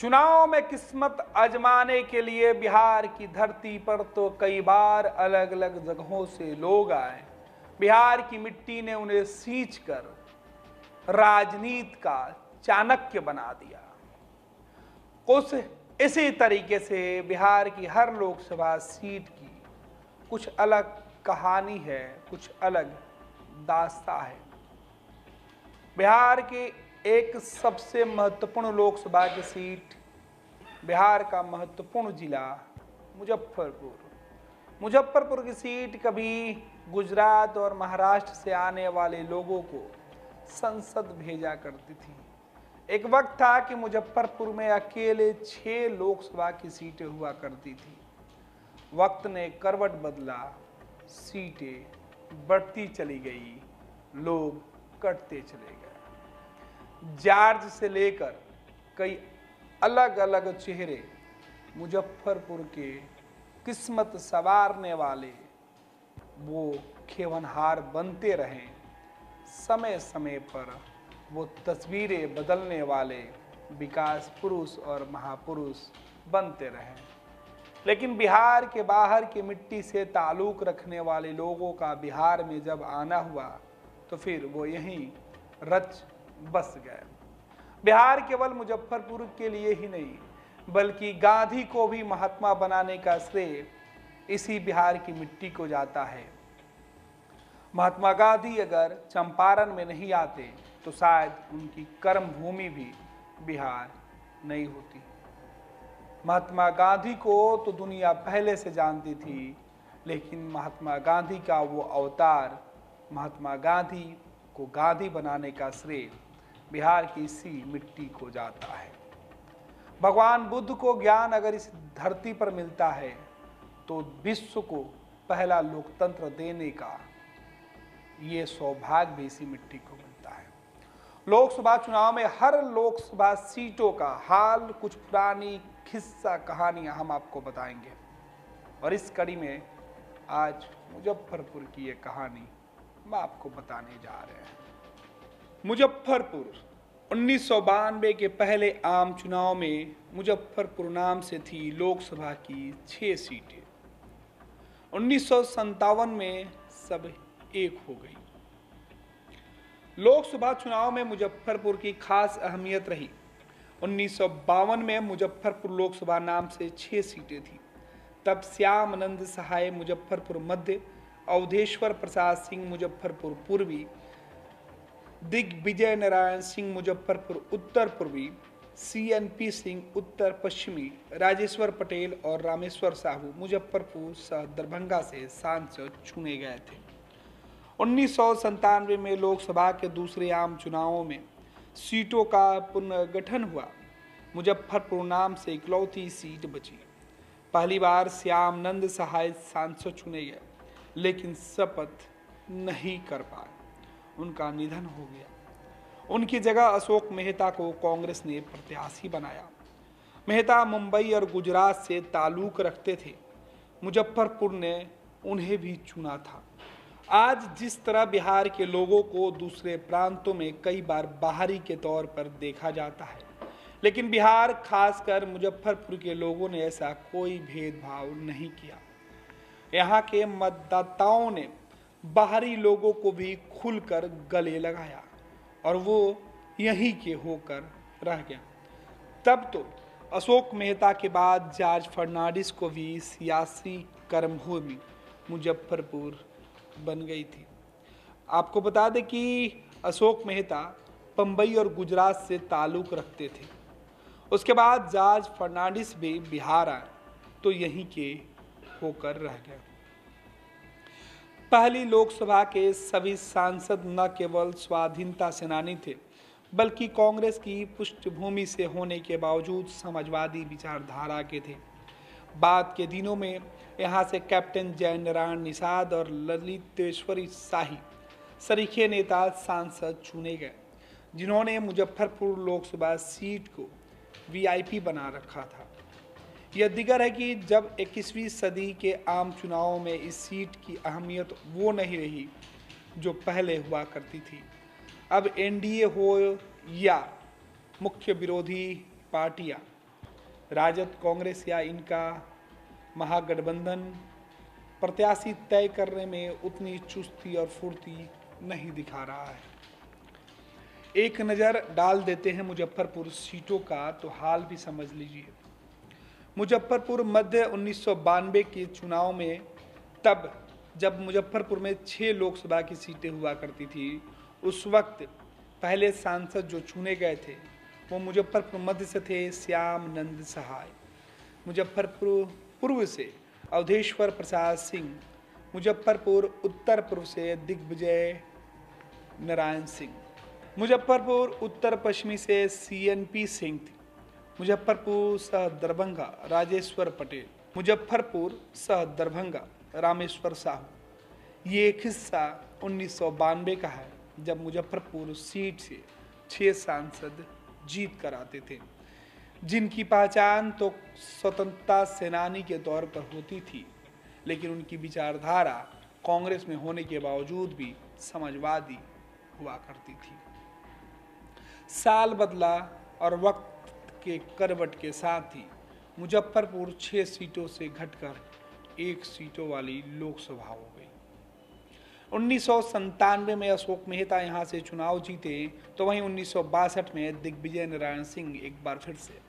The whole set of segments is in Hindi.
चुनाव में किस्मत आजमाने के लिए बिहार की धरती पर तो कई बार अलग अलग जगहों से लोग आए। बिहार की मिट्टी ने उन्हें सींच कर राजनीति का चाणक्य बना दिया। उस इसी तरीके से बिहार की हर लोकसभा सीट की कुछ अलग कहानी है, कुछ अलग दास्तां है। बिहार की एक सबसे महत्वपूर्ण लोकसभा की सीट, बिहार का महत्वपूर्ण जिला मुजफ्फरपुर की सीट कभी गुजरात और महाराष्ट्र से आने वाले लोगों को संसद भेजा करती थी। एक वक्त था कि मुजफ्फरपुर में अकेले 6 लोकसभा की सीटें हुआ करती थी। वक्त ने करवट बदला, सीटें बढ़ती चली गई, लोग कटते चले गए। जॉर्ज से लेकर कई अलग अलग चेहरे मुजफ्फरपुर के किस्मत संवारने वाले वो खेवनहार बनते रहे। समय समय पर वो तस्वीरें बदलने वाले विकास पुरुष और महापुरुष बनते रहे। लेकिन बिहार के बाहर की मिट्टी से ताल्लुक़ रखने वाले लोगों का बिहार में जब आना हुआ तो फिर वो यहीं रच बस गए। बिहार केवल मुजफ्फरपुर के लिए ही नहीं बल्कि गांधी को भी महात्मा बनाने का श्रेय इसी बिहार की मिट्टी को जाता है। महात्मा गांधी अगर चंपारण में नहीं आते तो शायद उनकी कर्म भूमि भी बिहार नहीं होती। महात्मा गांधी को तो दुनिया पहले से जानती थी, लेकिन महात्मा गांधी का वो अवतार, महात्मा गांधी को गांधी बनाने का श्रेय बिहार की इसी मिट्टी को जाता है। भगवान बुद्ध को ज्ञान अगर इस धरती पर मिलता है तो विश्व को पहला लोकतंत्र देने का ये सौभाग्य भी इसी मिट्टी को मिलता है। लोकसभा चुनाव में हर लोकसभा सीटों का हाल, कुछ पुरानी किस्सा कहानियां हम आपको बताएंगे और इस कड़ी में आज मुजफ्फरपुर की ये कहानी हम आपको बताने जा रहे हैं। मुजफ्फरपुर 1992 के पहले आम चुनाव में मुजफ्फरपुर नाम से थी लोकसभा की 6 सीटें। 1957 में सब एक हो गई। लोकसभा चुनाव में मुजफ्फरपुर की खास अहमियत रही। 1952 में मुजफ्फरपुर लोकसभा नाम से 6 सीटें थी। तब श्यामानंद सहाय मुजफ्फरपुर मध्य, अवधेश्वर प्रसाद सिंह मुजफ्फरपुर पूर्वी, दिग्विजय नारायण सिंह मुजफ्फरपुर उत्तर पूर्वी, CNP सिंह उत्तर पश्चिमी, राजेश्वर पटेल और रामेश्वर साहू मुजफ्फरपुर सह दरभंगा से सांसद चुने गए थे। 1997 में लोकसभा के दूसरे आम चुनावों में सीटों का पुनर्गठन हुआ। मुजफ्फरपुर नाम से इकलौती सीट बची। पहली बार श्यामानंद सहाय सांसद चुने गए, लेकिन शपथ नहीं कर पाए। उनका निधन हो गया। उनकी जगह अशोक मेहता को कांग्रेस ने प्रत्याशी बनाया। मेहता मुंबई और गुजरात से ताल्लुक रखते थे। मुजफ्फरपुर ने उन्हें भी चुना था। आज जिस तरह बिहार के लोगों को दूसरे प्रांतों में कई बार बाहरी के तौर पर देखा जाता है, लेकिन बिहार खासकर मुजफ्फरपुर के लोगों ने ऐसा कोई भेदभाव नहीं किया। यहाँ के मतदाताओं ने बाहरी लोगों को भी खुलकर गले लगाया और वो यहीं के होकर रह गया। तब तो अशोक मेहता के बाद जॉर्ज फर्नांडिस को भी सियासी कर्मभूमि मुजफ्फरपुर बन गई थी। आपको बता दें कि अशोक मेहता बम्बई और गुजरात से ताल्लुक रखते थे। उसके बाद जॉर्ज फर्नांडिस भी बिहार आए तो यहीं के होकर रह गए। पहली लोकसभा के सभी सांसद न केवल स्वाधीनता सेनानी थे, बल्कि कांग्रेस की पृष्ठभूमि से होने के बावजूद समाजवादी विचारधारा के थे। बाद के दिनों में यहाँ से कैप्टन जयनारायण निषाद और ललितेश्वरी शाही सरीखे नेता सांसद चुने गए, जिन्होंने मुजफ्फरपुर लोकसभा सीट को VIP बना रखा था। यह दिगर है कि जब 21वीं सदी के आम चुनावों में इस सीट की अहमियत वो नहीं रही जो पहले हुआ करती थी। अब NDA हो या मुख्य विरोधी पार्टियां राजद, कांग्रेस या इनका महागठबंधन प्रत्याशी तय करने में उतनी चुस्ती और फुर्ती नहीं दिखा रहा है। एक नज़र डाल देते हैं मुजफ्फरपुर सीटों का तो हाल भी समझ लीजिए। मुजफ्फरपुर मध्य 1992 के चुनाव में, तब जब मुजफ्फरपुर में 6 लोकसभा की सीटें हुआ करती थी, उस वक्त पहले सांसद जो चुने गए थे वो मुजफ्फरपुर मध्य से थे श्याम नंद सहाय, मुजफ्फरपुर पूर्व से अवधेश्वर प्रसाद सिंह, मुजफ्फरपुर उत्तर पूर्व से दिग्विजय नारायण सिंह, मुजफ्फरपुर उत्तर पश्चिमी से CNP सिंह थी, मुजफ्फरपुर सह दरभंगा राजेश्वर पटेल, मुजफ्फरपुर सह दरभंगा रामेश्वर साहू। ये एक हिस्सा 1992 का है जब मुजफ्फरपुर सीट से 6 सांसद जीत कर आते थे, जिनकी पहचान तो स्वतंत्रता सेनानी के तौर पर होती थी, लेकिन उनकी विचारधारा कांग्रेस में होने के बावजूद भी समाजवादी हुआ करती थी। साल बदला और वक्त के करवट के साथ ही मुजफ्फरपुर 6 सीटों से घटकर 1 सीटों वाली लोकसभा हो गई। 1997 में अशोक मेहता यहाँ से चुनाव जीते, तो वहीं 1962 में दिग्विजय नारायण सिंह एक बार फिर से,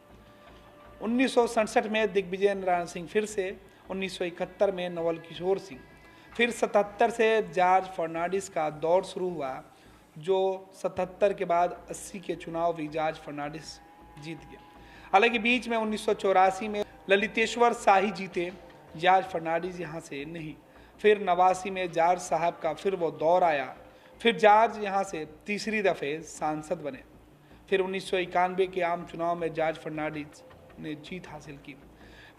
1967 में दिग्विजय नारायण सिंह फिर से, 1971 में नवल किशोर सिंह, फिर 77 से जॉर्ज फर्नांडिस का दौर शुरू हुआ, जो 77 के बाद 80 के चुनाव भी जॉर्ज फर्नांडिस जीत गया। हालांकि बीच में 1984 में ललितेश्वर शाही जीते, जॉर्ज फर्नांडिस यहाँ से नहीं। फिर 89 में जॉर्ज साहब का फिर वो दौर आया, फिर जॉर्ज यहाँ से तीसरी दफ़े सांसद बने। फिर 1991 के आम चुनाव में जॉर्ज फर्नांडिस ने जीत हासिल की।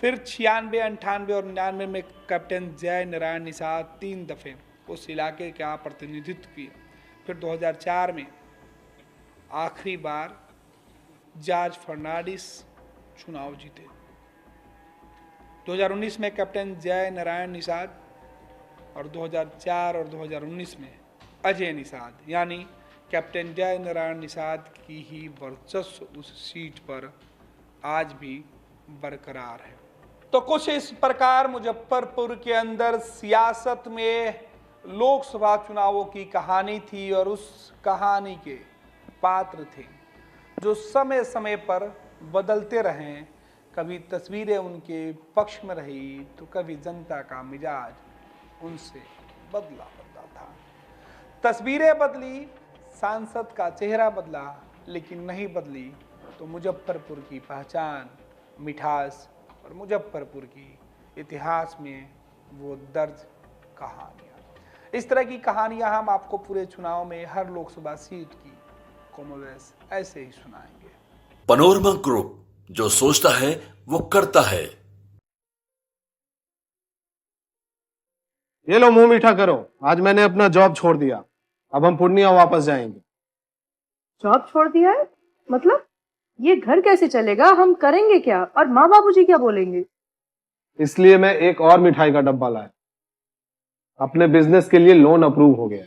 फिर 96, 98 और 99 में कैप्टन जय नारायण निषाद 3 दफ़े उस इलाके का प्रतिनिधित्व किया। फिर 2004 में आखिरी बार जॉर्ज फर्नांडिस चुनाव जीते। 2019 में कैप्टन जय नारायण निषाद और 2004 और 2019 में अजय निषाद, यानी कैप्टन जय नारायण निषाद की ही वर्चस्व उस सीट पर आज भी बरकरार है। तो कुछ इस प्रकार मुजफ्फरपुर के अंदर सियासत में लोकसभा चुनावों की कहानी थी, और उस कहानी के पात्र थे जो समय समय पर बदलते रहें। कभी तस्वीरें उनके पक्ष में रही तो कभी जनता का मिजाज उनसे बदला था। तस्वीरें बदली, सांसद का चेहरा बदला, लेकिन नहीं बदली तो मुजफ्फरपुर की पहचान, मिठास और मुजफ्फरपुर की इतिहास में वो दर्ज कहानियाँ। इस तरह की कहानियाँ हम आपको पूरे चुनाव में हर लोकसभा सीट की कमोबेश ऐसे ही सुनाएंगे। पैनोरमा ग्रुप, जो सोचता है वो करता है। ये लो, मुंह मीठा करो। आज मैंने अपना जॉब छोड़ दिया, अब हम पूर्णिया वापस जाएंगे। जॉब छोड़ दिया है? मतलब ये घर कैसे चलेगा? हम करेंगे क्या? और माँ बाबूजी क्या बोलेंगे? इसलिए मैं एक और मिठाई का डब्बा लाया। अपने बिजनेस के लिए लोन अप्रूव हो गया।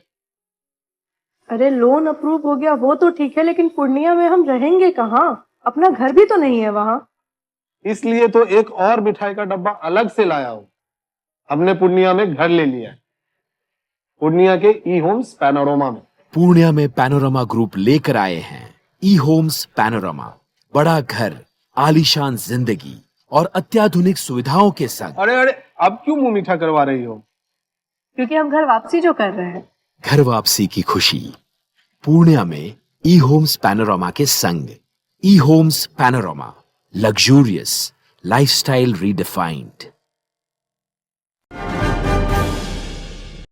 अरे लोन अप्रूव हो गया वो तो ठीक है, लेकिन पूर्णिया में हम रहेंगे कहाँ? अपना घर भी तो नहीं है वहाँ। इसलिए तो एक और मिठाई का डब्बा अलग से लाया हूँ। हमने पूर्णिया में घर ले लिया है, पूर्णिया के ई होम्स पैनोरमा में। पूर्णिया में पैनोरमा ग्रुप लेकर आए हैं ई होम्स पैनोरमा। बड़ा घर, आलीशान जिंदगी और अत्याधुनिक सुविधाओं के संग। अरे अरे, अब क्यों मुंह मीठा करवा रही हो? क्योंकि हम घर वापसी जो कर रहे हैं। घर वापसी की खुशी पूर्णिया में ई होम्स पैनोरमा के संग। ई Homes Panorama, luxurious lifestyle redefined.